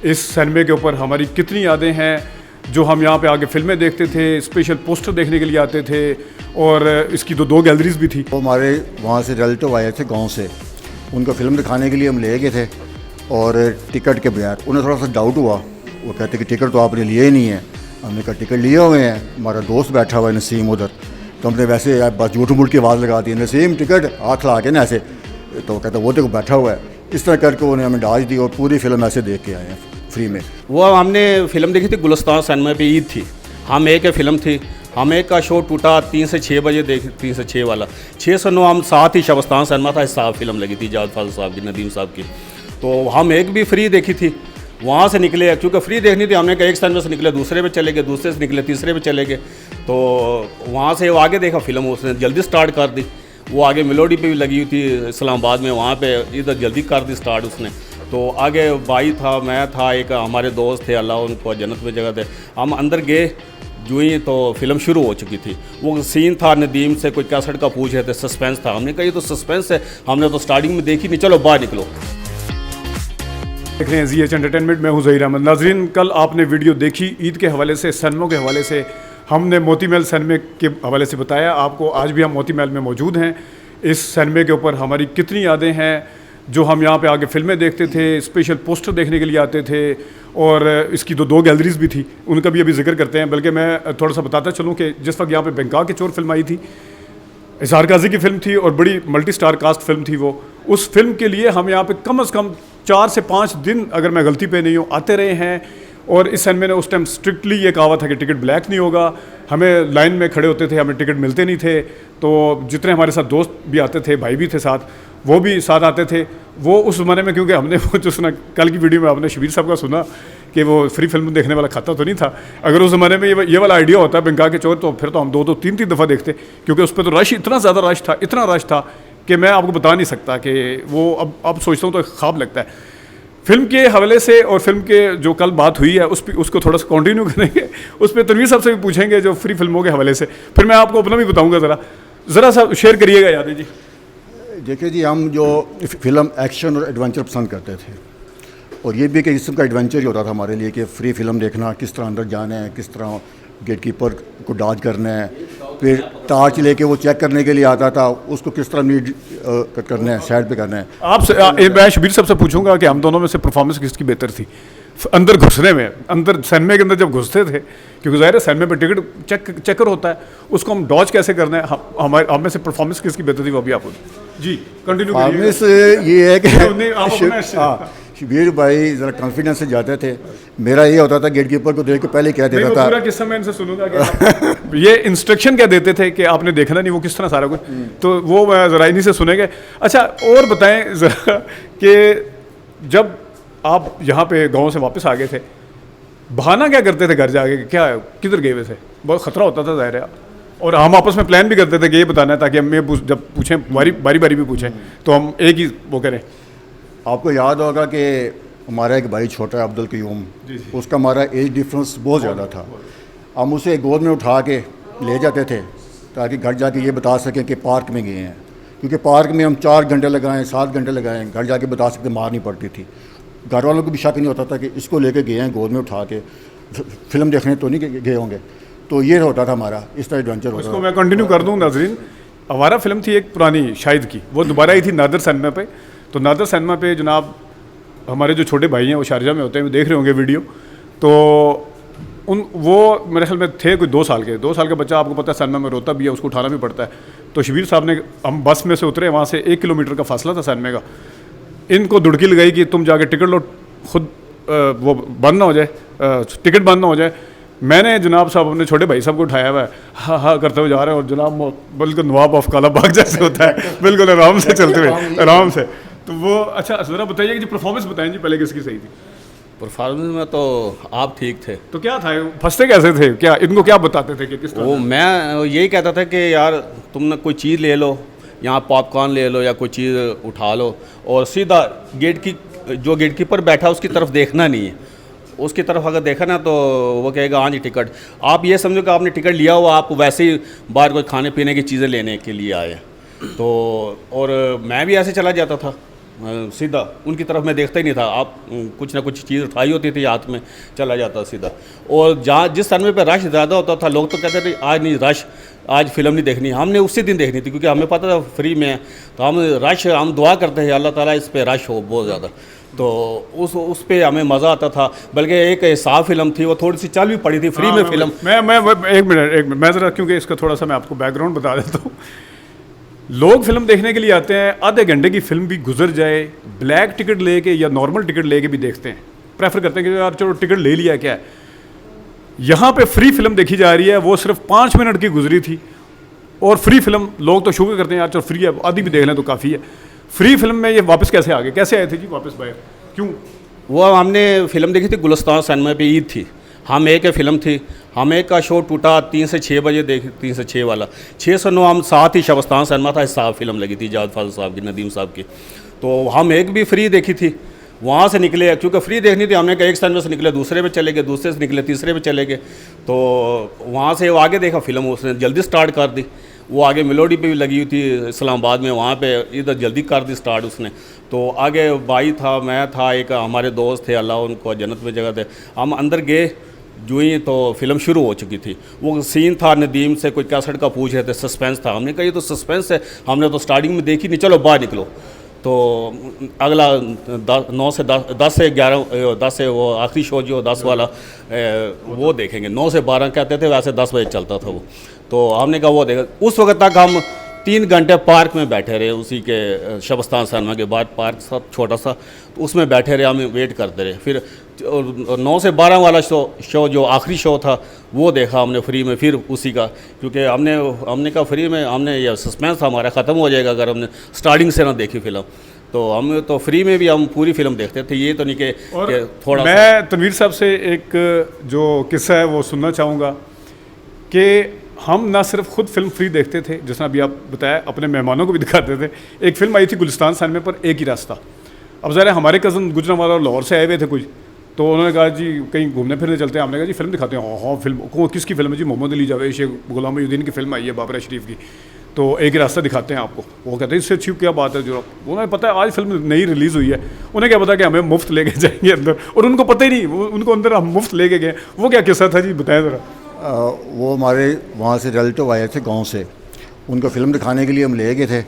इस सिनेमा के ऊपर हमारी कितनी यादें हैं, जो हम यहाँ पे आके फिल्में देखते थे, स्पेशल पोस्टर देखने के लिए आते थे, और इसकी तो 2 गैलरीज भी थी। वो हमारे वहाँ से रिलेटिव आए थे गांव से, उनको फिल्म दिखाने के लिए हम ले गए थे और टिकट के बगैर उन्हें थोड़ा सा डाउट हुआ। वो कहते कि टिकट तो आपने लिए ही नहीं है। हमने कहा टिकट लिए हुए हैं, हमारा दोस्त बैठा हुआ है नसीम उधर, तो हमने वैसे बस झूठ मूठ की आवाज़ लगा दी, नसीम टिकट, हाथ ला के ना ऐसे, तो कहता वो तो बैठा हुआ है। इस तरह करके उन्हें हमें डाज दी और पूरी फिल्म ऐसे देख के आए हैं फ्री में। वो हमने फिल्म देखी थी गुलिस्तान सिनेमा पे, ईद थी, हम एक फिल्म थी, हम एक का शो टूटा 3 से 6 बजे देखे, 3 से 6 वाला, 6 से 9 हम साथ ही शबस्तान सिनेमा था, साहब फिल्म लगी थी जावेद फाज़ल साहब की, नदीम साहब की, तो हम एक भी फ्री देखी थी। वहाँ से निकले, क्योंकि फ्री देखनी थी, हमने कहा एक सिनेमा से निकले दूसरे पे चले गए, दूसरे से निकले तीसरे पे चले गए, तो वहाँ से वो आगे देखा फिल्म, उसने जल्दी स्टार्ट कर दी। वो आगे मेलोडी पे भी लगी हुई थी इस्लामाबाद में, वहाँ पे इधर जल्दी कर दी स्टार्ट उसने। तो आगे भाई था, मैं था, एक हमारे दोस्त थे, अल्लाह उनको जन्नत में जगह दे। हम अंदर गए जो ही तो फिल्म शुरू हो चुकी थी। वो सीन था नदीम से कोई कैसेट का पूछ रहे थे, सस्पेंस था। हमने कहा ये तो सस्पेंस है, हमने तो स्टार्टिंग में देखी नहीं, चलो बाहर निकलो। देख रहे हैं ZH एंटरटेनमेंट, मैं हूं ज़हीर अहमद। नाज़रीन, कल आपने वीडियो देखी ईद के हवाले से, सिनेमा के हवाले से, हमने मोती महल सिनेमा के हवाले से बताया आपको। आज भी हम मोती महल में मौजूद हैं। इस सिनेमा के ऊपर हमारी कितनी यादें हैं, जो हम यहाँ पे आके फिल्में देखते थे, स्पेशल पोस्टर देखने के लिए आते थे, और इसकी तो 2 गैलरीज भी थी, उनका भी अभी जिक्र करते हैं। बल्कि मैं थोड़ा सा बताता चलूँ कि जिस वक्त यहाँ पे बेंकाक के चोर फिल्म आई थी, इज़हार काजी की फ़िल्म थी और बड़ी मल्टी स्टार कास्ट फिल्म थी वो, उस फिल्म के लिए हम यहाँ पे कम से कम 4 से 5 दिन, अगर मैं गलती पे नहीं हूँ, आते रहे हैं। और इस सिनेमा ने उस टाइम स्ट्रिक्टली ये कहा था कि टिकट ब्लैक नहीं होगा। हमें लाइन में खड़े होते थे, हमें टिकट मिलते नहीं थे। तो जितने हमारे साथ दोस्त भी आते थे, भाई भी थे साथ, वो भी साथ आते थे। वो उस ज़माने में, क्योंकि हमने वो जो सुना कल की वीडियो में, आपने शबीर साहब का सुना कि वो फ्री फिल्म देखने वाला खाता तो नहीं था। अगर उस ज़माने में ये वाला आइडिया होता है बेंकाक के चोर, तो फिर तो हम 2-2, 3-3 दफ़ा देखते, क्योंकि उस पर तो रश, इतना ज़्यादा रश था, इतना रश था कि मैं आपको बता नहीं सकता कि वो अब सोचता हूँ तो एक ख्वाब लगता है। फिल्म के हवाले से और फिल्म के जो कल बात हुई है उसको थोड़ा सा कंटिन्यू करेंगे। उस पर तनवीर साहब से भी पूछेंगे जो फ्री फिल्मों के हवाले से, फिर मैं आपको अपना भी बताऊंगा। ज़रा सा शेयर करिएगा यादें जी। देखिए जी, हम जो फिल्म एक्शन और एडवेंचर पसंद करते थे, और ये भी कि किस्म का एडवेंचर ही होता था हमारे लिए कि फ्री फिल्म देखना, किस तरह अंदर जाना है, किस तरह गेट कीपर को डॉज करना है, फिर टार्च लेके वो चेक करने के लिए आता था, उसको किस तरह नीड करना है, साइड पे करना है। आपसे मैं शबीर साहब से पूछूंगा कि हम दोनों में से परफॉर्मेंस किसकी बेहतर थी अंदर घुसने में, अंदर सिनेमा के अंदर जब घुसते थे, क्योंकि ज़ाहिर है सिनेमा में टिकट चेकर होता है, उसको हम डॉज कैसे करना है, हमारे हम में से परफॉर्मेंस किसकी बेहतर थी वो भी आप जी कंटिन्यू परफॉर्मेंस ये है कि शबीर भाई ज़रा कॉन्फिडेंस से जाते थे। मेरा ये होता था गेट कीपर को देख के पहले क्या देता था। पूरा किस्सा मैं इनसे सुनूंगा कि ये इंस्ट्रक्शन क्या देते थे कि आपने देखना नहीं वो किस तरह सारा कुछ, तो वो मैं ज़रा इन्हीं से सुनेंगे। अच्छा, और बताएं ज़रा कि जब आप यहाँ पे गाँव से वापस आ गए थे, बहाना क्या करते थे घर जाके, क्या किधर गए हुए थे? बहुत ख़तरा होता था ज़ाहिर है, और हम आपस में प्लान भी करते थे कि ये बताना है ताकि हमें जब पूछें, बारी बारी भी पूछें तो हम एक ही वो करें। आपको याद होगा कि हमारा एक भाई छोटा है अब्दुल क़यूम, उसका हमारा एज डिफरेंस बहुत ज़्यादा था। हम उसे गोद में उठा के ले जाते थे ताकि घर जाके ये बता सकें कि पार्क में गए हैं, क्योंकि पार्क में हम 4 घंटे लगाएं, 7 घंटे लगाएं, घर जाके बता सकते, मार नहीं पड़ती थी। घर वालों को भी शक नहीं होता था कि इसको लेके गए हैं गोद में उठा के, फिल्म देखने तो नहीं गए होंगे। तो ये होता था हमारा, इस तरह एडवेंचर होता था। इसको मैं कंटिन्यू कर दूँ नाज़रीन। हमारा फिल्म थी एक पुरानी शाहिद की, वो दोबारा आई थी नादर सिनेमा पे। तो नादर सिनेमा पे जनाब हमारे जो छोटे भाई हैं वो शारजा में होते हैं, वो देख रहे होंगे वीडियो, तो वो मेरे ख्याल में थे कोई 2 साल के। 2 साल का बच्चा आपको पता है सिनेमा में रोता भी है, उसको उठाना भी पड़ता है। तो शबीर साहब ने, हम बस में से उतरे, वहाँ से 1 किलोमीटर का फासला था सिनेमा का, इनको दुड़की लगाई कि तुम जाके टिकट लो, खुद वो बंद ना हो जाए, टिकट बंद ना हो जाए। मैंने जनाब साहब अपने छोटे भाई साहब को उठाया हुआ है, हाँ हाँ करते हुए जा रहे हैं, और जनाब बिल्कुल नवाब ऑफ काला बाग जैसे होता है, बिल्कुल आराम से चलते हुए, आराम से। तो वो अच्छा ज़रा बताइए कि जी परफॉर्मेंस बताएं जी पहले किसकी सही थी? परफॉर्मेंस में तो आप ठीक थे। तो क्या था, फंसते कैसे थे, क्या इनको क्या बताते थे कि किस तरह? वो मैं यही कहता था कि यार तुम कोई चीज़ ले लो, यहाँ पॉपकॉर्न ले लो या कोई चीज़ उठा लो, और सीधा जो गेट कीपर बैठा उसकी तरफ देखना नहीं है। उसकी तरफ अगर देखा ना तो वो कहेगा हाँ जी टिकट। आप ये समझो कि आपने टिकट लिया हुआ, आप वैसे ही बाहर कोई खाने पीने की चीज़ें लेने के लिए आए। तो और मैं भी ऐसे चला जाता था सीधा उनकी तरफ मैं देखता ही नहीं था। आप कुछ ना कुछ चीज़ उठाई होती थी हाथ में, चला जाता सीधा। और जहाँ जिस सनमे पे रश ज़्यादा होता था, लोग तो कहते थे आज नहीं रश, आज फिल्म नहीं देखनी। हमने उसी दिन देखनी थी क्योंकि हमें पता था फ्री में है, तो हम दुआ करते हैं अल्लाह ताला इस पे रश हो बहुत ज़्यादा, तो उस पे हमें मज़ा आता था। बल्कि एक साफ फिल्म थी, वो थोड़ी सी चल भी पड़ी थी फ्री में फिल्म। मैं एक मिनट मैं ज़रा, क्योंकि इसका थोड़ा सा मैं आपको बैकग्राउंड बता देता हूँ। लोग फिल्म देखने के लिए आते हैं, आधे घंटे की फिल्म भी गुजर जाए, ब्लैक टिकट लेके या नॉर्मल टिकट लेके भी देखते हैं, प्रेफर करते हैं कि यार चलो टिकट ले लिया क्या है। यहाँ पे फ्री फिल्म देखी जा रही है, वो सिर्फ 5 मिनट की गुजरी थी, और फ्री फिल्म लोग तो शुक्र करते हैं यार चलो फ्री है, आधी भी देख लें तो काफ़ी है। फ्री फिल्म में ये वापस कैसे आ गए, कैसे आए थे जी वापस बाहर, क्यों? वो हमने फिल्म देखी थी गुलिस्तान सिनेमा पे, ईद थी, हम एक फिल्म थी, हम एक का शो टूटा 3 से 6 बजे देख, 3 से 6 वाला, 6 से 9 हम साथ ही शबस्तान सिनेमा था, साहब फिल्म लगी थी जावेद फाजिल साहब की, नदीम साहब की। तो हम एक भी फ्री देखी थी, वहाँ से निकले क्योंकि फ्री देखनी थी, हमने कहा एक सिनेमा से निकले दूसरे में चले गए, दूसरे से निकले तीसरे में चले गए। तो वहाँ से वो आगे देखा फिल्म, उसने जल्दी स्टार्ट कर दी। वो आगे मेलोडी पे भी लगी हुई थी इस्लामाबाद में, वहाँ पे इधर जल्दी कर दी स्टार्ट उसने। तो आगे भाई था, मैं था, एक हमारे दोस्त थे, अल्लाह उनको जन्नत में जगह दे। हम अंदर गए जो ही तो फिल्म शुरू हो चुकी थी। वो सीन था नदीम से कोई कैसेट का पूछ रहे थे, सस्पेंस था। हमने कहा ये तो सस्पेंस है, हमने तो स्टार्टिंग में देखी नहीं, चलो बाहर निकलो। तो अगला 9 से 10 से 11 10 से वो आखिरी शो जो 10 वाला वो देखेंगे, 9 से 12 कहते थे, वैसे 10 बजे चलता था वो। तो हमने कहा वो देखा। उस वक्त तक हम 3 घंटे पार्क में बैठे रहे, उसी के शबस्तान सिनेमा के बाद पार्क सा छोटा सा, तो उसमें बैठे रहे, हम वेट करते रहे। फिर 9 से 12 वाला शो जो आखिरी शो था वो देखा हमने फ्री में, फिर उसी का, क्योंकि हमने कहा फ्री में हमने ये सस्पेंस हमारा ख़त्म हो जाएगा अगर हमने स्टार्टिंग से ना देखी फिल्म। तो हम तो फ्री में भी हम पूरी फिल्म देखते थे, ये तो नहीं कि थोड़ा। मैं तनवीर साहब से एक जो किस्सा है वो सुनना चाहूँगा कि हम ना सिर्फ खुद फिल्म फ्री देखते थे, जिसना अभी आप बताया, अपने मेहमानों को भी दिखाते थे। एक फिल्म आई थी गुलिस्तान सिनेमा पर, एक ही रास्ता। अब ज़रा हमारे कज़न गुजरांवाला और लाहौर से आए हुए थे कुछ, तो उन्होंने कहा जी कहीं घूमने फिरने चलते हैं। हमने कहा जी फिल्म दिखाते हैं। हाँ फिल्म किसकी फिल्म है जी? मोहम्मद अली जावेद शेख गुलाम मोहद्दीन की फिल्म आई है बाबरा शरीफ की, तो एक ही रास्ता दिखाते हैं आपको। वो कहते हैं इससे अच्छी क्या बात है जो उन्हें पता है आज फिल्म नई रिलीज़ हुई है, उन्हें क्या पता कि हमें मुफ्त लेके जाएंगे अंदर, और उनको पता ही नहीं, उनको अंदर हम मुफ्त लेके गए। वो क्या किस्सा था जी, बताएं ज़रा। वो हमारे वहाँ से रिलेटिव आए थे गांव से, उनको फ़िल्म दिखाने के लिए हम ले गए थे,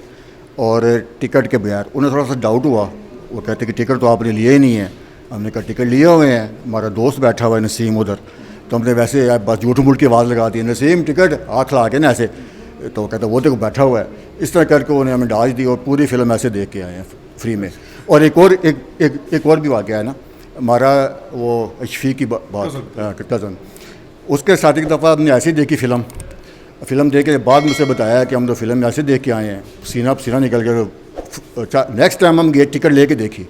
और टिकट के बगैर उन्हें थोड़ा सा डाउट हुआ। वो कहते कि टिकट तो आपने लिए ही नहीं है। हमने कहा टिकट लिए हुए हैं, हमारा दोस्त बैठा हुआ है नसीम उधर। तो हमने वैसे बस झूठ मूठ की आवाज़ लगा दी, नसीम टिकट, हाथ ला के ना ऐसे। तो कहते वो देखो बैठा हुआ है। इस तरह करके उन्हें हमें डाज दी और पूरी फिल्म ऐसे देख के आए हैं फ्री में। और एक और भी वाक़या है ना, हमारा वो शफीक की बात कज़न, उसके साथ एक दफ़ा हमने ऐसे ही देखी फ़िल्म देख के बाद मुझसे बताया कि हम तो फिल्म ऐसे देख के आए हैं, सीना निकल गया। नेक्स्ट टाइम हम गए, टिकट लेके देखी,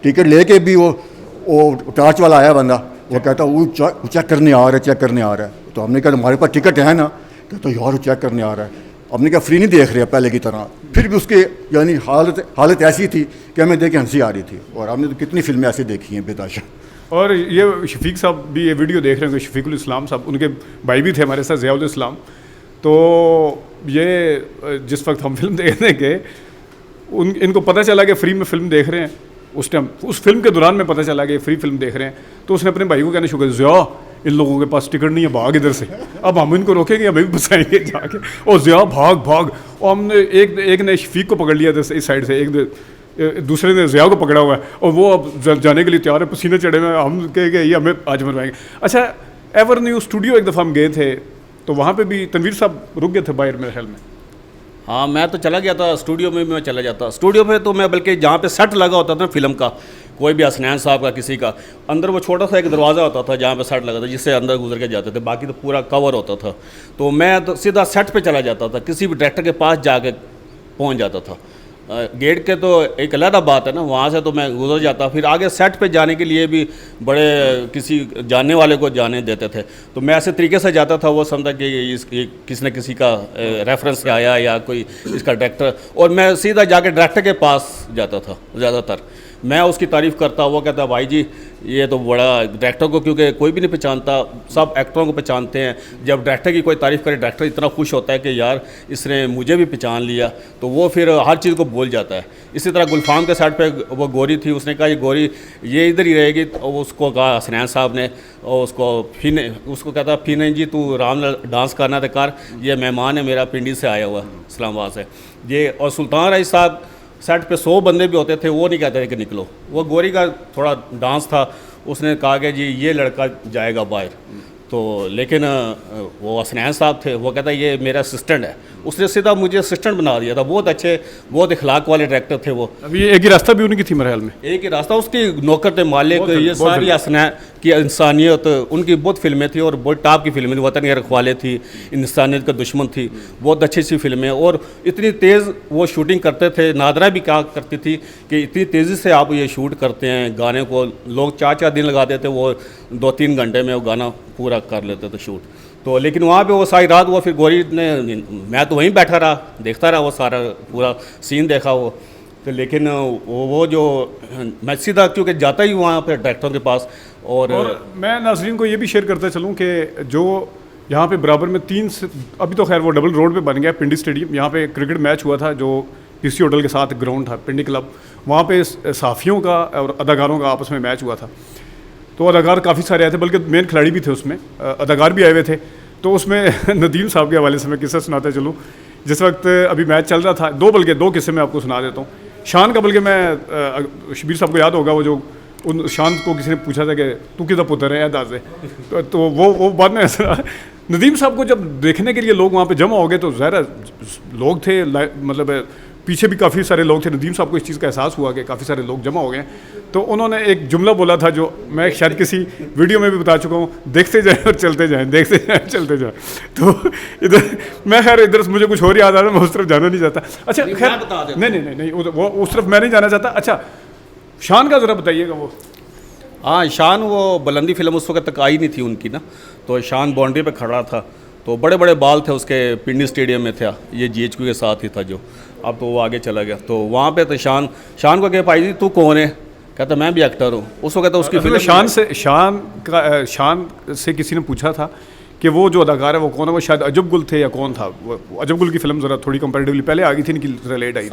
टिकट लेके भी वो टार्च वाला आया बंदा, वो कहता वो चेक करने आ रहा है। तो हमने कहा हमारे पास टिकट है ना? कहता यार वो चेक करने आ रहा है। हमने कहा फ्री नहीं देख रहे पहले की तरह। फिर भी उसके यानी हालत ऐसी थी कि हमें देख के हंसी आ रही थी। और हमने तो कितनी फिल्में ऐसे देखी हैं बेताशा। और ये शफीक साहब भी ये वीडियो देख रहे होंगे, शफीकुल इस्लाम साहब, उनके भाई भी थे हमारे साथ, ज़ियाउल इस्लाम। तो ये जिस वक्त हम फिल्म देखने गए, इनको पता चला कि फ्री में फ़िल्म देख रहे हैं। उस टाइम उस फिल्म के दौरान में पता चला कि फ्री फिल्म देख रहे हैं। तो उसने अपने भाई को कहना शुरू कर दिया, ज़िया इन लोगों के पास टिकट नहीं है, भाग इधर से, अब हम इनको रोकेंगे, हमें भी बचाएंगे जाके। और ज़िया भाग। और हमने एक ने शफीक को पकड़ लिया इस साइड से, एक दूसरे ने ज़िया को पकड़ा हुआ है, और वो अब जाने के लिए तैयार है, पसीने चढ़े हुए हैं। हम कहेंगे ये हमें आज मरवाएंगे। अच्छा, एवर स्टूडियो एक दफ़ा हम गए थे, तो वहाँ पे भी तनवीर साहब रुक गए थे बाहर मेरे ख्याल में। हाँ, मैं तो चला गया था स्टूडियो में, मैं चला जाता स्टूडियो में। तो मैं बल्कि जहाँ पे सेट लगा होता था फिल्म का, कोई भी हसनैन साहब का किसी का, अंदर वो छोटा सा एक दरवाज़ा होता था जहाँ पे सेट लगा था, जिससे अंदर गुजर के जाते थे, बाकी तो पूरा कवर होता था। तो मैं तो सीधा सेट पे चला जाता था, किसी भी डायरेक्टर के पास जाके पहुँच जाता था। गेट के तो एक अलग बात है ना, वहाँ से तो मैं गुजर जाता। फिर आगे सेट पे जाने के लिए भी बड़े किसी जानने वाले को जाने देते थे। तो मैं ऐसे तरीके से जाता था, वो समझा कि किसी न किसी का रेफरेंस से आया या कोई इसका डायरेक्टर, और मैं सीधा जाके डायरेक्टर के पास जाता था। ज़्यादातर मैं उसकी तारीफ़ करता, वो कहता भाई जी ये तो बड़ा डायरेक्टर को, क्योंकि कोई भी नहीं पहचानता, सब एक्टरों को पहचानते हैं। जब डायरेक्टर की कोई तारीफ़ करे, डायरेक्टर इतना खुश होता है कि यार इसने मुझे भी पहचान लिया, तो वो फिर हर चीज़ को बोल जाता है। इसी तरह गुलफाम के साइड पे वो गोरी थी, उसने कहा ये गोरी ये इधर ही रहेगी, और उसको कहा हसनैन साहब ने, और उसको कहता फिर जी तू राम डांस करना तो कर, ये मेहमान है मेरा पिंडी से आया हुआ, इस्लामाबाद से ये। और सुल्तान राय साहब सेट पे 100 बंदे भी होते थे, वो नहीं कहते थे कि निकलो। वो गोरी का थोड़ा डांस था, उसने कहा कि जी ये लड़का जाएगा बाहर, तो लेकिन वो हसनैन साहब थे, वो कहता ये मेरा असिस्टेंट है, उसने सीधा मुझे असिस्टेंट बना दिया था। बहुत अच्छे, बहुत इखलाक वाले डायरेक्टर थे वो। अभी एक ही रास्ता भी उनकी थी मेरे ख्याल में, एक ही रास्ता, उसकी नौकर थे मालिक, ये सारी हसनैन की इंसानियत, उनकी बहुत फिल्में थी और बहुत टॉप की फिल्में थी। वतन के रखवाले थी, इंसानियत का दुश्मन थी, बहुत अच्छी अच्छी फिल्में। और इतनी तेज़ वो शूटिंग करते थे, नादरा भी कहा करती थी कि इतनी तेज़ी से आप ये शूट करते हैं गाने को, लोग 4-4 दिन लगा देते, वो 2-3 घंटे में वो गाना पूरा कर लेते थे शूट। तो लेकिन वहाँ पे वो सारी रात वो फिर गोरी ने, मैं तो वहीं बैठा रहा, देखता रहा, वो सारा पूरा सीन देखा वो। तो लेकिन वो जो मैं सीधा क्योंकि जाता ही वहाँ पे डायरेक्टरों के पास। और मैं नाज़रीन को ये भी शेयर करता चलूँ कि जो यहाँ पे बराबर में 3 से, अभी तो खैर वो डबल रोड पे बन गया पिंडी स्टेडियम, यहाँ पे क्रिकेट मैच हुआ था जो पीसी होटल के साथ ग्राउंड था पिंडी क्लब, वहाँ पे सहाफ़ियों का और अदाकारों का आपस में मैच हुआ था। तो अदाकार काफ़ी सारे आए थे, बल्कि मेन खिलाड़ी भी थे उसमें, अदाकार भी आए हुए थे। तो उसमें नदीम साहब के हवाले से मैं किस्सा सुनाता चलूँ। जिस वक्त अभी मैच चल रहा था, दो किस्से मैं आपको सुना देता हूँ। शान का, बल्कि मैं शबीर साहब को याद होगा, वो जो उन शान को किसी ने पूछा था कि तू किधर पुत्र है दासे, तो वो बाद में ऐसा नदीम साहब को जब देखने के लिए लोग वहाँ पे जमा हो गए, तो ज़ाहिर लोग थे, मतलब पीछे भी काफ़ी सारे लोग थे। नदीम साहब को इस चीज़ का एहसास हुआ कि काफ़ी सारे लोग जमा हो गए, तो उन्होंने एक जुमला बोला था जो मैं शायद किसी वीडियो में भी बता चुका हूँ, देखते जाएं और चलते जाएं, देखते जाएं चलते जाएं। तो इधर मैं खैर इधर मुझे कुछ और याद आ रहा है, मैं उस तरफ जाना नहीं चाहता। अच्छा खैर नहीं वो उस तरफ मैं नहीं जाना चाहता। अच्छा शान का ज़रा बताइएगा वो। हाँ, शान वो बुलंदी फिल्म उस वक्त तक आई नहीं थी उनकी ना, तो शान बाउंड्री पे खड़ा था, तो बड़े बड़े बाल थे उसके, पिंडी स्टेडियम में था, ये जीएचक्यू के साथ ही था जो, अब तो वो आगे चला गया। तो वहाँ पे तो शान को कह पाई जी तू कौन है, कहता मैं भी एक्टर हूँ। उस वक्त तो उसकी फिल्म शान से किसी ने पूछा था कि वो जो अदाकार है वो कौन है, वो शायद अजब गुल थे या कौन था। वो अजब गुल की फिल्म ज़रा थोड़ी कंपैरेटिवली पहले आ गई थी, इनकी लेट आई थी।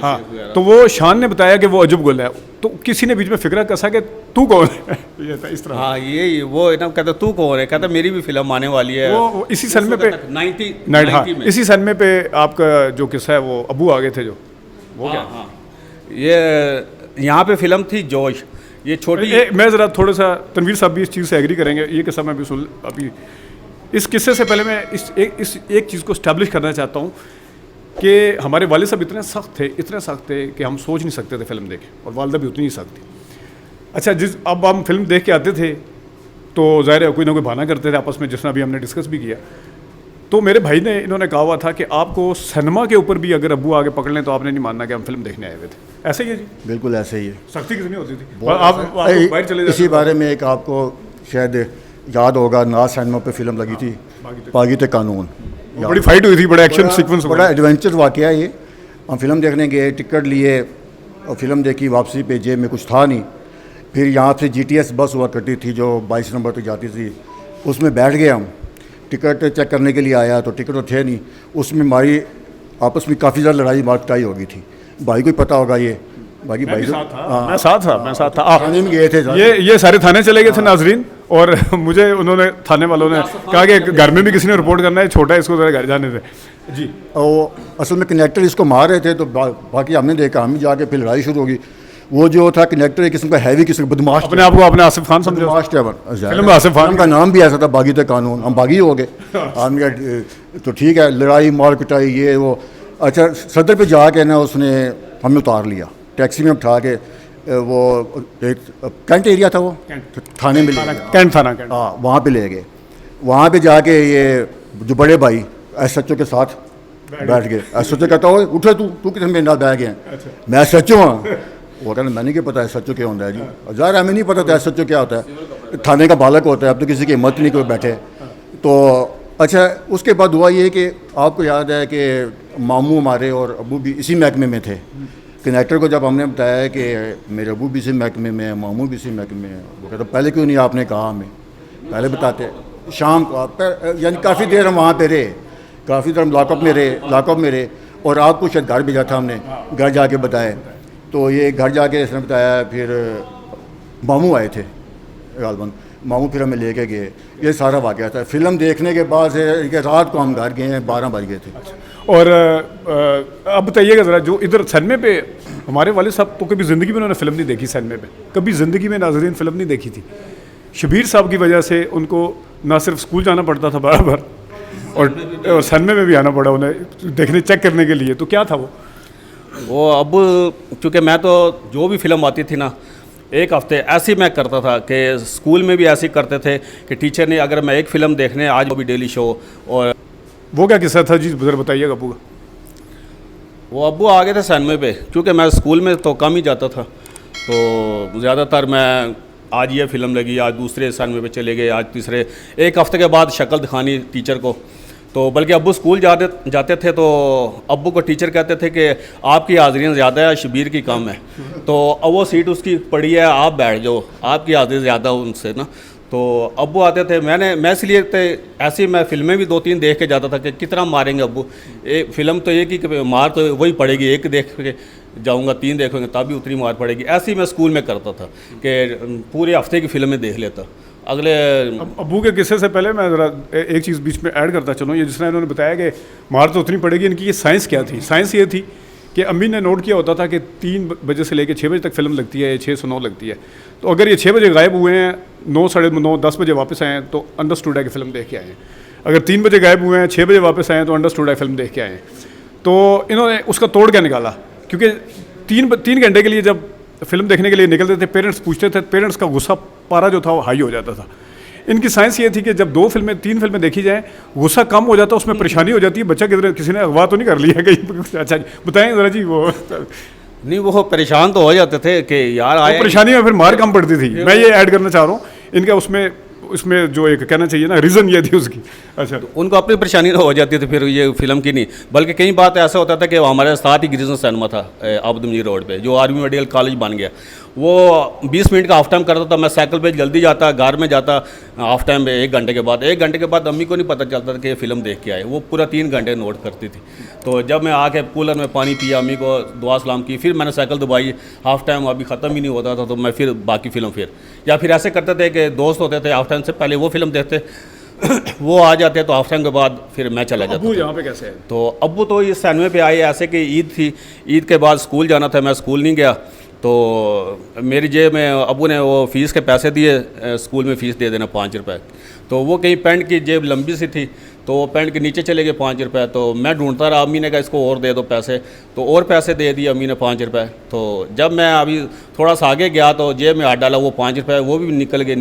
हाँ, तो वो शान ने बताया कि वो अजब गुल है, तो किसी ने बीच में फिक्रा कसा कि तू कौन है, ये था इस तरह। हाँ, ये वो ना कहता तू कौन है, कहता मेरी भी फिल्म आने वाली है। वो इसी सनमे पे 90 में इसी सनमे पे आपका जो किस्सा है वो अबू आ गए थे जो, वो क्या? हाँ, ये यहाँ पे फिल्म थी जोश, ये छोटी। मैं ज़रा थोड़ा सा, तनवीर साहब भी इस चीज़ से एग्री करेंगे, ये किस्सा मैं भी सुन। अभी इस किस्से से पहले मैं इस एक चीज़ को स्टैब्लिश करना चाहता हूँ कि हमारे वालिद साहब इतने सख्त थे कि हम सोच नहीं सकते थे फिल्म देखें, और वालदा भी उतनी ही सख्त थी। अच्छा, अब हम फिल्म देख के आते थे तो ज़ाहिर है कोई ना कोई बहाना करते थे आपस में, जिसना भी हमने डिस्कस भी किया। तो मेरे भाई ने, इन्होंने कहा हुआ था कि आपको सिनेमा के ऊपर भी अगर अब्बू आगे पकड़ लें तो आपने नहीं मानना कि हम फिल्म देखने आए हुए थे। ऐसे ही है जी? बिल्कुल ऐसे ही है। सख्ती कितनी होती थी? आप बाहर चले जाते। इसी बारे में एक आपको शायद याद होगा, नाज सिनेमा पे फिल्म लगी थी बागी ते कानून, बड़ी फाइट हुई थी, बड़ा एक्शन सीक्वेंस, बड़ा एडवेंचर वाकया ये। हम फिल्म देखने गए, टिकट लिए और फिल्म देखी, वापसी पे जेब में कुछ था नहीं। फिर यहाँ से GTS बस हुआ करती थी जो 22 नंबर तक जाती थी, उसमें बैठ गए हम। टिकट चेक करने के लिए आया तो टिकट तो थे नहीं, उसमें हमारी आपस में काफ़ी ज़्यादा लड़ाई मारटाई हो गई थी। भाई को पता होगा ये, बाकी भाई मैं साथ था थाने में गए थे। ये सारे थाने चले गए थे नाजरीन, और मुझे उन्होंने, थाने वालों ने कहा कि घर में भी किसी ने रिपोर्ट करना है, छोटा है, इसको ज़रा घर जाने थे जी। और असल में कनेक्टर इसको मार रहे थे, तो बाकी हमने देखा, हम ही जाके फिर लड़ाई शुरू होगी। वो जो था कनेक्टर एक किस्म का हैवी किस्म का बदमाश, अपने आप को आपने आसिफ खान समझा? फिल्म में आसिफ खान का नाम भी ऐसा था, बागी ते कानून, हम बागी हो गए। हमने तो ठीक है, लड़ाई मार पिटाई ये वो। अच्छा, सदर पे जाके ना उसने हमें उतार लिया, टैक्सी में उठा के, वो एक कैंट एरिया था, वो थाने में कैंट थाना, हाँ, वहाँ पे ले गए। वहाँ पे जाके ये जो बड़े भाई SHO के साथ बैठ गए। SHO कहता हो उठे, तू कितने मेरे नाल बैठ गए? मैं SHO हाँ। वो कहना मैंने क्या पता SHO क्या होता है जी, ज़ाहिर हमें नहीं पता था SHO क्या होता है, थाने का बालक होता है, अब तो किसी की हिम्मत नहीं कोई बैठे। तो अच्छा, उसके बाद हुआ ये कि आपको याद है कि मामू हमारे और अबू भी इसी महकमे में थे, कनेक्टर को जब हमने बताया कि मेरे अबू भी इसी महकमे में है, मामू भी इसी महकमे में है, वो कहता पहले क्यों नहीं आपने कहा हमें, पहले बताते। शाम को यानी काफ़ी देर हम वहाँ पे रहे, काफ़ी देर हम लॉकअप में रहे और रात को शायद घर भेजा था हमने, घर जाके बताया। तो ये घर जाके इसने बताया, फिर मामू आए थे गालबन, मामू फिर हमें लेके गए। ये सारा वाक़या था। फिल्म देखने के बाद से कि रात को हम घर गए हैं, 12 बज गए थे। और अब बताइएगा ज़रा, जो इधर सनमे पे हमारे वाले साहब तो कभी ज़िंदगी में उन्होंने फ़िल्म नहीं देखी सनमे पे, कभी ज़िंदगी में नाज़रीन फ़िल्म नहीं देखी थी। शबीर साहब की वजह से उनको ना सिर्फ स्कूल जाना पड़ता था बार और सनमे में भी आना पड़ा उन्हें देखने, चेक करने के लिए। तो क्या था वो अब चूँकि मैं तो जो भी फिल्म आती थी ना, एक हफ्ते ऐसे ही मैं करता था कि स्कूल में भी ऐसे ही करते थे कि टीचर ने अगर मैं एक फ़िल्म देखने आज वो भी डेली शो। और वो क्या किस्सा था जी, ज़रा बताइएगा अबू का। वो अब्बू आ गए थे सैनमे पे, क्योंकि मैं स्कूल में तो कम ही जाता था, तो ज़्यादातर मैं आज ये फ़िल्म लगी, आज दूसरे सैनमे पे चले गए, आज तीसरे। एक हफ़्ते के बाद शक्ल दिखानी टीचर को, तो बल्कि अब्बू स्कूल जाते थे तो अब्बू को टीचर कहते थे कि आपकी हाज़िरी ज़्यादा है, शबीर की कम है, तो अब वो सीट उसकी पड़ी है, आप बैठ जाओ, आपकी हाज़िरी ज़्यादा उनसे ना। तो अब्बू आते थे, मैं इसलिए ऐसे ही मैं फ़िल्में भी 2-3 देख के जाता था कि कितना मारेंगे अब्बू, एक फ़िल्म तो एक ही मार तो वही पड़ेगी, एक देख के जाऊंगा, 3 देखोगे तब भी उतनी मार पड़ेगी। ऐसे ही मैं स्कूल में करता था कि पूरे हफ्ते की फ़िल्में देख लेता। अगले अब्बू के किस्से से पहले मैं ज़रा एक चीज़ बीच में ऐड करता चलूँ। ये जिस तरह इन्होंने बताया कि मार तो उतनी पड़ेगी, इनकी ये साइंस क्या थी? साइंस ये थी कि अम्मी ने नोट किया होता था कि 3 बजे से लेकर 6 बजे तक फ़िल्म लगती है, 6 से 9 लगती है। तो अगर ये 6 बजे गायब हुए हैं, 9, साढ़े 9, 10 बजे वापस आए हैं, तो अंडरस्टूड है कि फ़िल्म देख के आए हैं। अगर 3 बजे गायब हुए हैं, 6 बजे वापस आए हैं, तो अंडरस्टूड है फ़िल्म देख के आए हैं। तो इन्होंने उसका तोड़ क्या निकाला, क्योंकि 3 घंटे के लिए जब फिल्म देखने के लिए निकलते थे, पेरेंट्स पूछते थे, पेरेंट्स का गुस्सा पारा जो था वो हाई हो जाता था। इनकी साइंस ये थी कि जब 3 फिल्में देखी जाएँ, गुस्सा कम हो जाता है, उसमें परेशानी हो जाती है, बच्चा किधर किसी ने अगवा तो नहीं कर लिया कहीं। अच्छा बताएं ज़रा जी। वो नहीं, वो परेशान तो हो जाते थे कि यार आए, परेशानी में फिर मार कम पड़ती थी। मैं ये ऐड करना चाह रहा हूँ इनका, उसमें जो एक कहना चाहिए ना, रीज़न ये थी उसकी। अच्छा, तो उनको अपनी परेशानी हो जाती थी फिर ये फिल्म की नहीं, बल्कि कई बात ऐसा होता था कि हमारे साथ ही गिरिजन सिनेमा था आबदमजी रोड पे, जो आर्मी मेडिकल कॉलेज बन गया। वो 20 मिनट का हाफ टाइम करता था, मैं साइकिल पे जल्दी जाता, घर में जाता हाफ टाइम पे 1 घंटे के बाद। 1 घंटे के बाद अम्मी को नहीं पता चलता था कि ये फ़िल्म देख के आए, वो पूरा 3 घंटे नोट करती थी। तो जब मैं आके कूलर में पानी पिया, अम्मी को दुआ सलाम की, फिर मैंने साइकिल दबाई, हाफ टाइम अभी ख़त्म ही नहीं होता था, तो मैं फिर बाकी फ़िल्म या फिर ऐसे करते थे कि दोस्त होते थे हाफ टाइम से पहले वो फिल्म देखते वो आ जाते तो हाफ टाइम के बाद फिर मैं चला जाता। अब्बू यहाँ पे कैसे है? तो अब्बू तो इस सैनमे पे आए ऐसे कि ईद थी, ईद के बाद स्कूल जाना था, मैं स्कूल नहीं गया, तो मेरी जेब में अब्बू ने वो फ़ीस के पैसे दिए, स्कूल में फ़ीस दे देना 5 रुपये। तो वो कहीं पैंट की जेब लंबी सी थी, तो पैंट के नीचे चले गए 5 रुपये। तो मैं ढूंढता रहा, अम्मी ने कहा इसको और दे दो पैसे, तो और पैसे दे दिए अम्मी ने 5 रुपये। तो जब मैं अभी थोड़ा सा आगे गया तो जेब में हाथ डाला, वो 5 रुपये वो भी निकल गए,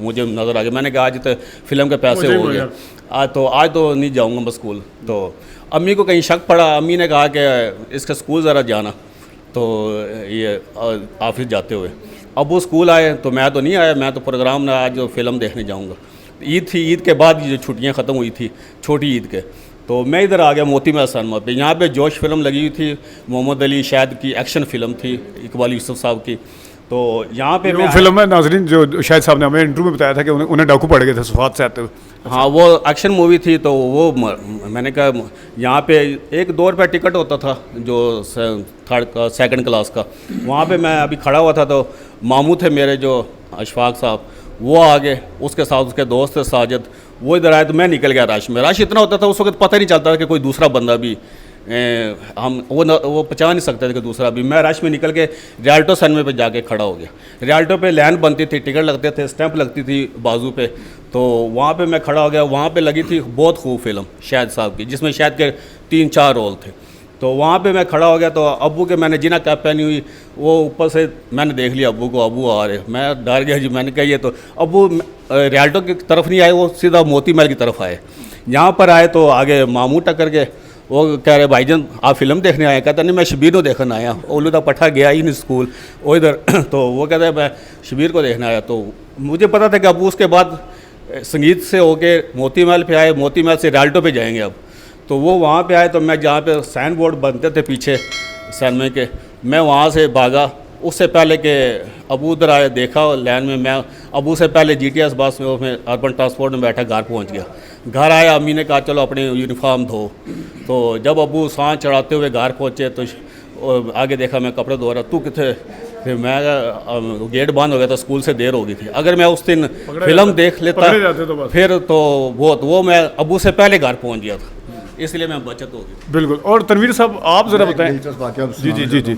मुझे नज़र आ गया। मैंने कहा आज तो फिल्म के पैसे हो गए, आज तो नहीं जाऊँगा मैं स्कूल। तो अम्मी को कहीं शक पड़ा, अम्मी ने कहा कि इसका स्कूल ज़रा जाना, तो ये ऑफिस जाते हुए अब वो स्कूल आए, तो मैं तो नहीं आया, मैं तो प्रोग्राम में आज फिल्म देखने जाऊंगा। ईद थी, ईद के बाद ये छुट्टियां ख़त्म हुई थी, छोटी ईद के, तो मैं इधर आ गया मोती महल सिनेमा पे। यहाँ पे जोश फिल्म लगी हुई थी, मोहम्मद अली शाहिद की एक्शन फिल्म थी, इकबाल यूसुफ साहब की। तो यहाँ पे वो फिल्म है नाजरीन, जो शाहिद साहब ने हमें इंटरव्यू में बताया था कि उन्हें डाकू पड़ गए थे सफात से आते हुए। हाँ, वो एक्शन मूवी थी। तो वो मैंने कहा यहाँ पे 1-2 रुपये टिकट होता था, जो 2nd क्लास का। वहाँ पे मैं अभी खड़ा हुआ था, तो मामू थे मेरे जो अशफाक साहब, वो आ गए, उसके साथ उसके दोस्त थे साजिद, वो इधर आए, तो मैं निकल गया रश में। रश इतना होता था उस वक्त, पता नहीं चलता था कि कोई दूसरा बंदा भी हम वो पहचान नहीं सकते थे कि दूसरा भी। मैं रश में निकल के रियाल्टो सिनेमा पे जाके खड़ा हो गया। रियाल्टो पे लाइन बनती थी, टिकट लगते थे, स्टैंप लगती थी बाजू पे, तो वहाँ पे मैं खड़ा हो गया। वहाँ पे लगी थी बहुत खूब फिल्म शाहिद साहब की, जिसमें शाहिद के 3-4 रोल थे। तो वहाँ पे मैं खड़ा हो गया, तो अब्बू के मैंने जिना कैप पहनी हुई, वो ऊपर से मैंने देख लिया अब्बू को, अब्बू आ रहे, मैं डर गया जी। मैंने कहा ये तो अब्बू रियाल्टो की तरफ नहीं आए, वो सीधा मोती महल की तरफ आए। यहाँ पर आए तो आगे मामू टक्कर गए, वो कह रहे भाईजान आप फिल्म देखने आए? कहता नहीं, मैं शबीर को देखने आया, ओलूदा पट्ठा गया ही नहीं स्कूल वो इधर। तो वो कहता है मैं शबीर को देखने आया। तो मुझे पता था कि अब्बू उसके बाद संगीत से होके मोती महल पे आए, मोती महल से रियाल्टो पे जाएंगे अब। तो वो वहाँ पे आए, तो मैं जहाँ पे साइन बोर्ड बनते थे पीछे सिनेमा के, मैं वहाँ से भागा। उससे पहले कि अबू उधर आया, देखा लाइन में, मैं अबू से पहले GTS बस में उसमें अर्बन ट्रांसपोर्ट में बैठा, घर पहुँच गया। घर आया, अम्मी ने कहा चलो अपनी यूनिफॉर्म धो। तो जब अबू सांस चढ़ाते हुए घर पहुँचे तो आगे देखा मैं कपड़े धो रहा, तू कितने? फिर मैं गेट बंद हो गया था, स्कूल से देर हो गई थी। अगर मैं उस दिन फिल्म देख लेता फिर तो वो मैं अबू से पहले घर पहुँच गया था, इसलिए मैं बचत हो गई। बिल्कुल। और तनवीर साहब आप ज़रा बताएं। जी जी जी जी।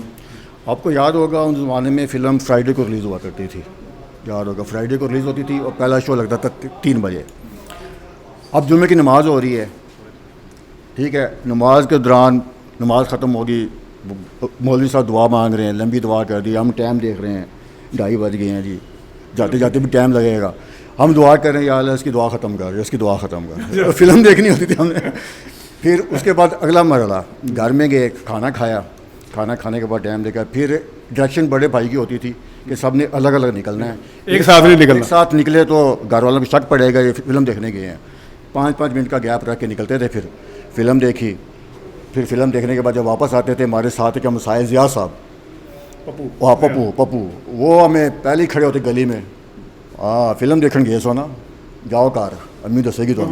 आपको याद होगा उस ज़माने में फ़िल्म फ्राइडे को रिलीज़ हुआ करती थी, याद होगा फ्राइडे को रिलीज़ होती थी और पहला शो लगता था 3 बजे। अब जुम्मे की नमाज़ हो रही है, ठीक है, नमाज के दौरान नमाज ख़त्म होगी, मौलवी साहब दुआ मांग रहे हैं, लंबी दुआ कर दी, हम टाइम देख रहे हैं 2:30 बज गए हैं जी, जाते जाते भी टाइम लगेगा, हम दुआ कर रहे हैं या अल्लाह इसकी दुआ ख़त्म कर, इसकी दुआ ख़त्म कर। तो फिल्म देखनी होती थी हमने। फिर उसके बाद अगला मरला, घर में गए, खाना खाया, खाना खाने के बाद टाइम देखा, फिर डायरेक्शन बड़े भाई की होती थी कि सब ने अलग अलग निकलना है, एक साथ नहीं निकलना। एक साथ निकले तो घर वालों को शक पड़ेगा ये फिल्म देखने गए हैं। 5-5 मिनट का गैप रख के निकलते थे, फिर फिल्म देखी। फिर फिल्म देखने के बाद जब वापस आते थे, हमारे साथ के मसाइल ज़िया साहब, पप्पू, वो हमें पहले ही खड़े होते गली में, हाँ फिल्म देखने गए सो ना, जाओ कार, अम्मी दसेगी तो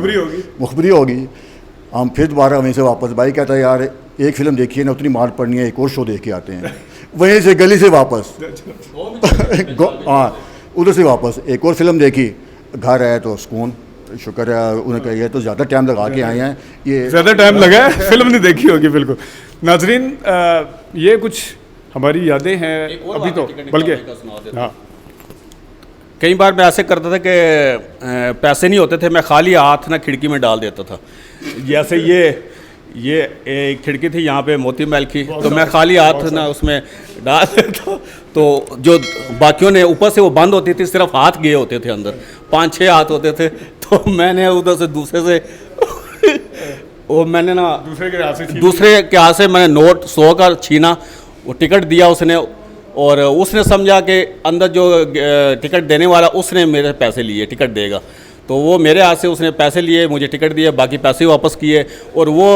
मुखबरी होगी। हम फिर दोबारा वहीं से वापस, भाई कहता है यार एक फ़िल्म देखी है ना, उतनी मार पड़नी है, एक और शो देख के आते हैं। वहीं से गली से वापस हाँ उधर से वापस एक और फिल्म देखी, घर आए तो सुकून, शुक्र है उन्हें कहिए तो ज़्यादा टाइम लगा के आए हैं, ये ज़्यादा टाइम लगा है, फिल्म नहीं देखी होगी। बिल्कुल नाजरीन, ये कुछ हमारी यादें हैं अभी तो, बल्कि हाँ कई बार मैं ऐसे करता था कि पैसे नहीं होते थे, मैं खाली हाथ ना खिड़की में डाल देता था। जैसे ये एक खिड़की थी यहाँ पे मोती महल की, तो मैं खाली हाथ ना उसमें डाल देता, तो जो बाकियों ने ऊपर से वो बंद होती थी, सिर्फ हाथ गए होते थे अंदर, 5-6 हाथ होते थे, तो मैंने उधर से दूसरे से वो मैंने ना दूसरे के हाथ से मैंने नोट 100 का छीना, वो टिकट दिया उसने, और उसने समझा कि अंदर जो टिकट देने वाला उसने मेरे पैसे लिए, टिकट देगा, तो वो मेरे हाथ से उसने पैसे लिए, मुझे टिकट दिए, बाकी पैसे वापस किए। और वो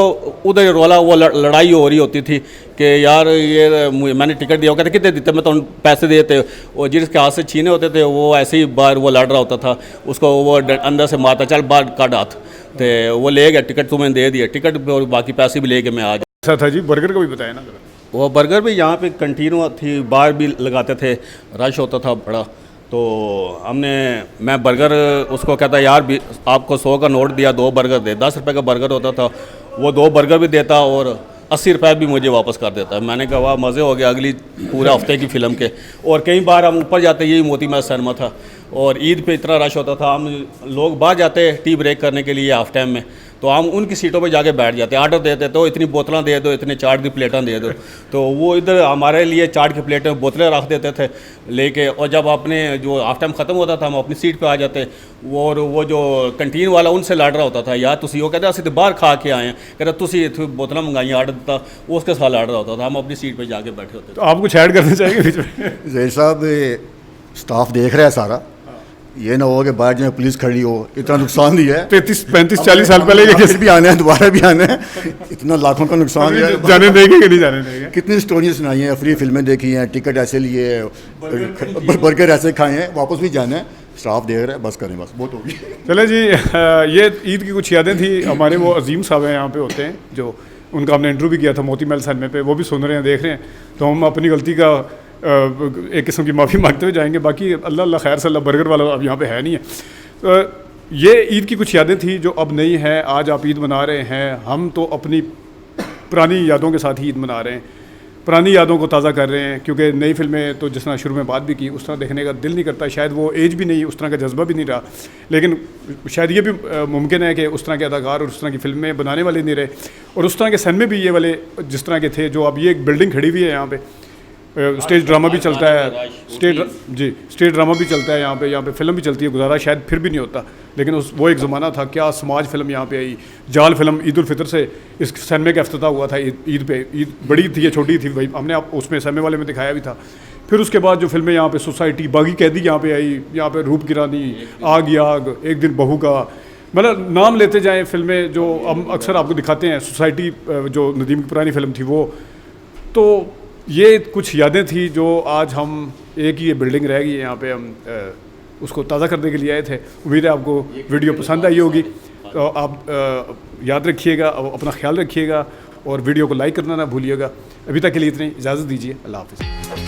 उधर रोला, वो लड़ाई हो रही होती थी कि यार ये मैंने टिकट दिया, वो कहते कितने देते, मैं तो पैसे देते, और जिसके हाथ से छीने होते थे वो ऐसे ही बाहर वो लड़ रहा होता था, उसको वो अंदर से मारता, चल बाहर काट हाथ, तो वो ले गया, टिकट तुम्हें दे दिया, टिकट और बाकी पैसे भी ले के मैं आ गया। ऐसा था जी। बर्गर का भी बताया ना। वो बर्गर भी यहाँ पे कंटिन्यू थी, बाहर भी लगाते थे, रश होता था बड़ा, तो मैं बर्गर उसको कहता यार आपको 100 का नोट दिया, 2 बर्गर दे, 10 रुपये का बर्गर होता था, वो 2 बर्गर भी देता और 80 रुपये भी मुझे वापस कर देता। मैंने कहा वाह मज़े हो गए अगली पूरे हफ्ते की फ़िल्म के। और कई बार हम ऊपर जाते, यही मोती महल सिनेमा था, और ईद पे इतना रश होता था, हम लोग बाहर जाते टी ब्रेक करने के लिए हाफ टाइम में, तो हम उनकी सीटों पे जाके बैठ जाते, ऑर्डर देते तो इतनी बोतलें दे दो, इतने चाट की प्लेटें दे दो, तो वो इधर हमारे लिए चाट की प्लेटें बोतलें रख देते थे लेके, और जब अपने जो हाफ टाइम ख़त्म होता था हम अपनी सीट पे आ जाते, और वो जो कंटीन वाला उनसे लड़ रहा होता था, यार तुसी वो कहते असं तो बाहर खा के आए हैं, कहते तुसी बोतलें मंगाई ऑर्डर देता, वो उसके साथ लड़ रहा होता था, हम अपनी सीट पर जाके बैठे होते। तो आप कुछ ऐड करना चाहिए बीच में? जय साहब स्टाफ देख रहा है सारा, ये ना हो कि बाहर जो पुलिस खड़ी हो, इतना नुकसान दिया है 35-40 साल पहले फिर भी आना है, दोबारा भी आना है, इतना लाखों का नुकसान दिया है, जाने देंगे कि नहीं जाने देंगे? कितनी स्टोरीज सुनाई हैं, फ्री फिल्में देखी हैं, टिकट ऐसे लिए, बर्गर ऐसे खाए हैं, वापस भी जाना है, स्टाफ देख रहा है, बस करें, बस बहुत होगी। चले जी, ये ईद की कुछ यादें थी। हमारे वो अजीम साहब हैं यहाँ पे होते हैं, जो उनका हमने इंटरव्यू भी किया था मोती महल सिनेमा पे, वो भी सुन रहे हैं, देख रहे हैं, तो हम अपनी गलती का एक किस्म की माफ़ी मांगते हुए जाएंगे। बाकी अल्लाह खैर से, अल्लाह बर्गर वाला अब यहाँ पे है नहीं है। तो ये ईद की कुछ यादें थी जो अब नहीं है। आज आप ईद मना रहे हैं, हम तो अपनी पुरानी यादों के साथ ही ईद मना रहे हैं, पुरानी यादों को ताज़ा कर रहे हैं, क्योंकि नई फिल्में तो जिस तरह शुरू में बात भी की उस तरह देखने का दिल नहीं करता, शायद वो एज भी नहीं, उस तरह का जज्बा भी नहीं रहा, लेकिन शायद ये भी मुमकिन है कि उस तरह के अदाकार और उस तरह की फिल्में बनाने वाले नहीं रहे, और उस तरह के सिनेमे भी ये वाले जिस तरह के थे, जो अब ये एक बिल्डिंग खड़ी हुई है यहाँ पे, स्टेज ड्रामा भी चलता है, स्टेज ड्रामा भी चलता है यहाँ पे फिल्म भी चलती है, गुजारा शायद फिर भी नहीं होता, लेकिन वो एक ज़माना था, क्या समाज फिल्म यहाँ पे आई, जाल फिल्म ईद उल फितर से इस सिनेमे का इफ्तिताह हुआ था ईद पे, ईद बड़ी थी या छोटी थी भाई, हमने आप उसमें सिनेमे वाले में दिखाया भी था। फिर उसके बाद जो फिल्में यहाँ पे सोसाइटी, बागी कैदी यहाँ पे आई, यहाँ पे रूप की रानी, आग आग, एक दिन बहू का, मतलब नाम लेते जाएँ फिल्में जो हम अक्सर आपको दिखाते हैं। सोसाइटी जो नदीम की पुरानी फिल्म थी वो, तो ये कुछ यादें थी जो आज हम एक ही बिल्डिंग रह गई है यहाँ पे, हम उसको ताज़ा करने के लिए आए थे। उम्मीद है आपको वीडियो पसंद आई होगी। तो आप याद रखिएगा, अपना ख्याल रखिएगा और वीडियो को लाइक करना ना भूलिएगा। अभी तक के लिए इतनी इजाज़त दीजिए। अल्लाह हाफ़िज़।